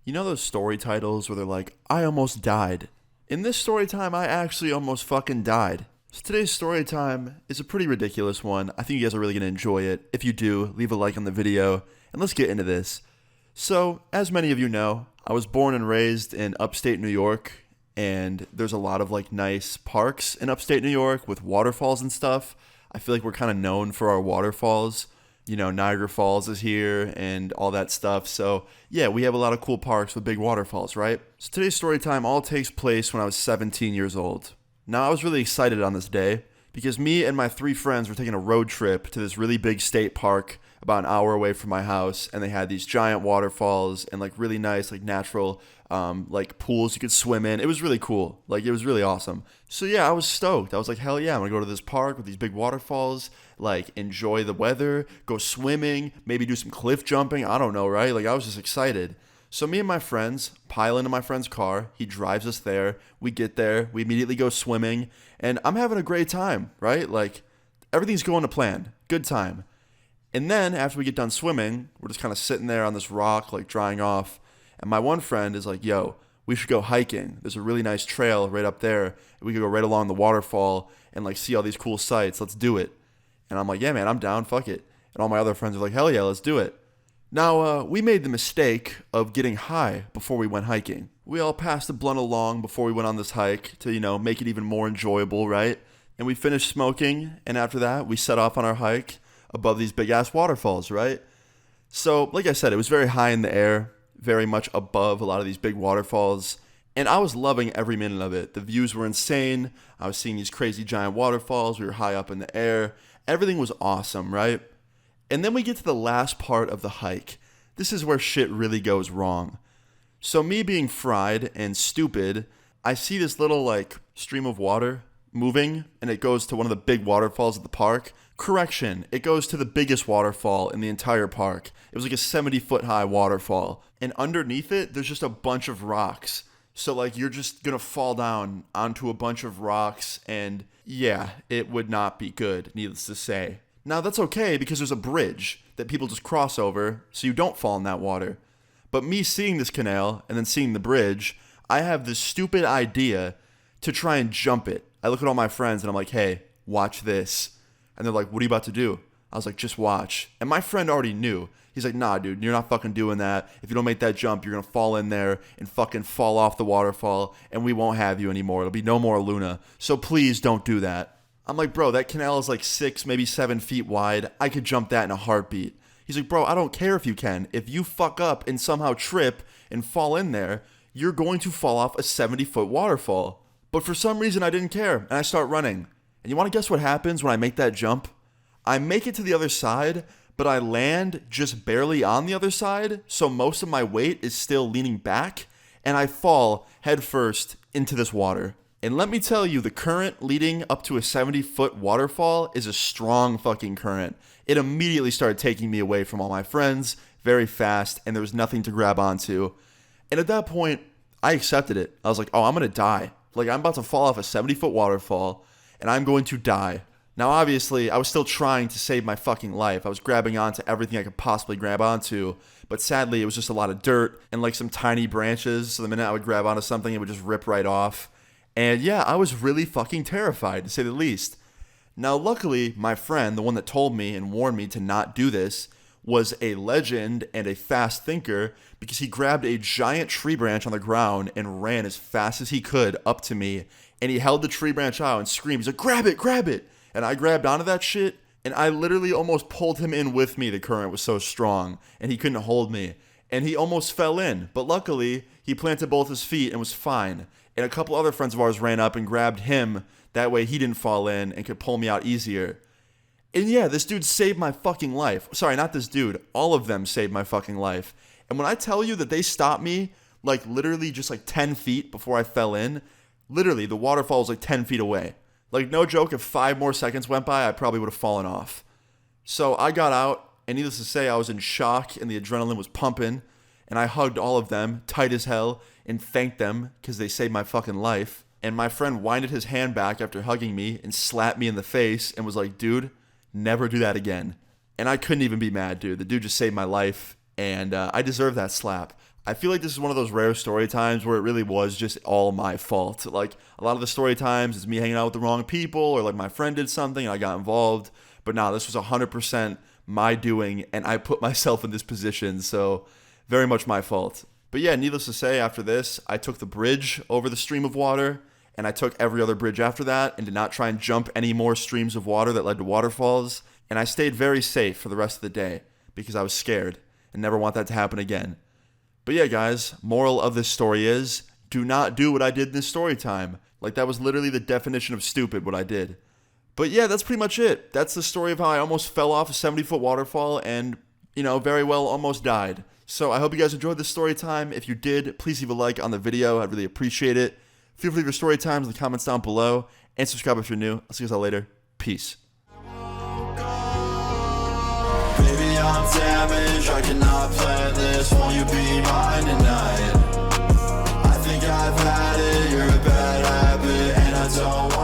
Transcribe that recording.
You know those story titles where they're like, I almost died? In this story time, I actually almost fucking died. So today's story time is a pretty ridiculous one. I think you guys are really going to enjoy it. If you do, leave a like on the video, and let's get into this. So, as many of you know, I was born and raised in upstate New York, and there's a lot of nice parks in upstate New York with waterfalls and stuff. I feel like we're kind of known for our waterfalls. You know, Niagara Falls is here and all that stuff. So, yeah, we have a lot of cool parks with big waterfalls, right? So, today's story time all takes place when I was 17 years old. Now, I was really excited on this day because me and my three friends were taking a road trip to this really big state park about an hour away from my house, and they had these giant waterfalls and really nice natural pools you could swim in. It was really cool. It was really awesome. So yeah, I was stoked. I was like, hell yeah, I'm gonna go to this park with these big waterfalls, enjoy the weather, go swimming, maybe do some cliff jumping. I don't know, right? I was just excited. So me and my friends pile into my friend's car. He drives us there. We get there. We immediately go swimming, and I'm having a great time, right? Everything's going to plan. Good time. And then after we get done swimming, we're just kind of sitting there on this rock, drying off. And my one friend is like, yo, we should go hiking. There's a really nice trail right up there. We could go right along the waterfall and see all these cool sights. Let's do it. And I'm like, yeah, man, I'm down. Fuck it. And all my other friends are like, hell yeah, let's do it. Now, we made the mistake of getting high before we went hiking. We all passed the blunt along before we went on this hike to, make it even more enjoyable, right? And we finished smoking. And after that, we set off on our hike above these big-ass waterfalls, right? So, like I said, it was very high in the air, very much above a lot of these big waterfalls, and I was loving every minute of it. The views were insane. I was seeing these crazy giant waterfalls. We were high up in the air. Everything was awesome, right? And then we get to the last part of the hike. This is where shit really goes wrong. So me being fried and stupid, I see this little, stream of water moving, and it goes to one of the big waterfalls at the park. Correction, it goes to the biggest waterfall in the entire park. It was like a 70-foot high waterfall. And underneath it, there's just a bunch of rocks. So, you're just gonna fall down onto a bunch of rocks, and yeah, it would not be good, needless to say. Now, that's okay because there's a bridge that people just cross over so you don't fall in that water. But me seeing this canal and then seeing the bridge, I have this stupid idea to try and jump it. I look at all my friends and I'm like, hey, watch this. And they're like, what are you about to do? I was like, just watch. And my friend already knew. He's like, nah, dude, you're not fucking doing that. If you don't make that jump, you're going to fall in there and fucking fall off the waterfall, and we won't have you anymore. It'll be no more Luna. So please don't do that. I'm like, bro, that canal is 6, maybe 7 feet wide. I could jump that in a heartbeat. He's like, bro, I don't care if you can. If you fuck up and somehow trip and fall in there, you're going to fall off a 70-foot waterfall. But for some reason, I didn't care, and I start running. And you want to guess what happens when I make that jump? I make it to the other side, but I land just barely on the other side, so most of my weight is still leaning back, and I fall headfirst into this water. And let me tell you, the current leading up to a 70-foot waterfall is a strong fucking current. It immediately started taking me away from all my friends very fast, and there was nothing to grab onto. And at that point, I accepted it. I was like, oh, I'm going to die. I'm about to fall off a 70-foot waterfall, and I'm going to die. Now, obviously, I was still trying to save my fucking life. I was grabbing onto everything I could possibly grab onto, but sadly, it was just a lot of dirt and some tiny branches, so the minute I would grab onto something, it would just rip right off. And yeah, I was really fucking terrified, to say the least. Now, luckily, my friend, the one that told me and warned me to not do this, was a legend and a fast thinker because he grabbed a giant tree branch on the ground and ran as fast as he could up to me, and he held the tree branch out and screamed. He's like, grab it, grab it. And I grabbed onto that shit, and I literally almost pulled him in with me. The current was so strong, and he couldn't hold me. And he almost fell in, but luckily, he planted both his feet and was fine. And a couple other friends of ours ran up and grabbed him. That way he didn't fall in and could pull me out easier. And yeah, this dude saved my fucking life. Sorry, not this dude. All of them saved my fucking life. And when I tell you that they stopped me, literally just 10 feet before I fell in, literally the waterfall was 10 feet away. No joke, if 5 more seconds went by, I probably would have fallen off. So I got out, and needless to say, I was in shock, and the adrenaline was pumping, and I hugged all of them, tight as hell, and thanked them, because they saved my fucking life. And my friend winded his hand back after hugging me, and slapped me in the face, and was like, dude, never do that again. And I couldn't even be mad, dude. The dude just saved my life, and I deserve that slap. I feel like this is one of those rare story times where it really was just all my fault. Like, a lot of the story times is me hanging out with the wrong people, or like my friend did something and I got involved. But nah, this was 100% my doing, and I put myself in this position, so very much my fault. But yeah, needless to say, after this, I took the bridge over the stream of water, and I took every other bridge after that, and did not try and jump any more streams of water that led to waterfalls. And I stayed very safe for the rest of the day, because I was scared, and never want that to happen again. But yeah, guys, moral of this story is, do not do what I did in this story time. Like, that was literally the definition of stupid, what I did. But yeah, that's pretty much it. That's the story of how I almost fell off a 70-foot waterfall and, very well almost died. So I hope you guys enjoyed this story time. If you did, please leave a like on the video. I'd really appreciate it. Feel free to leave your story times in the comments down below. And subscribe if you're new. I'll see you guys all later. Peace. Baby, I'm damaged, I cannot plan this. Won't you be mine tonight? I think I've had it, you're a bad habit, and I don't want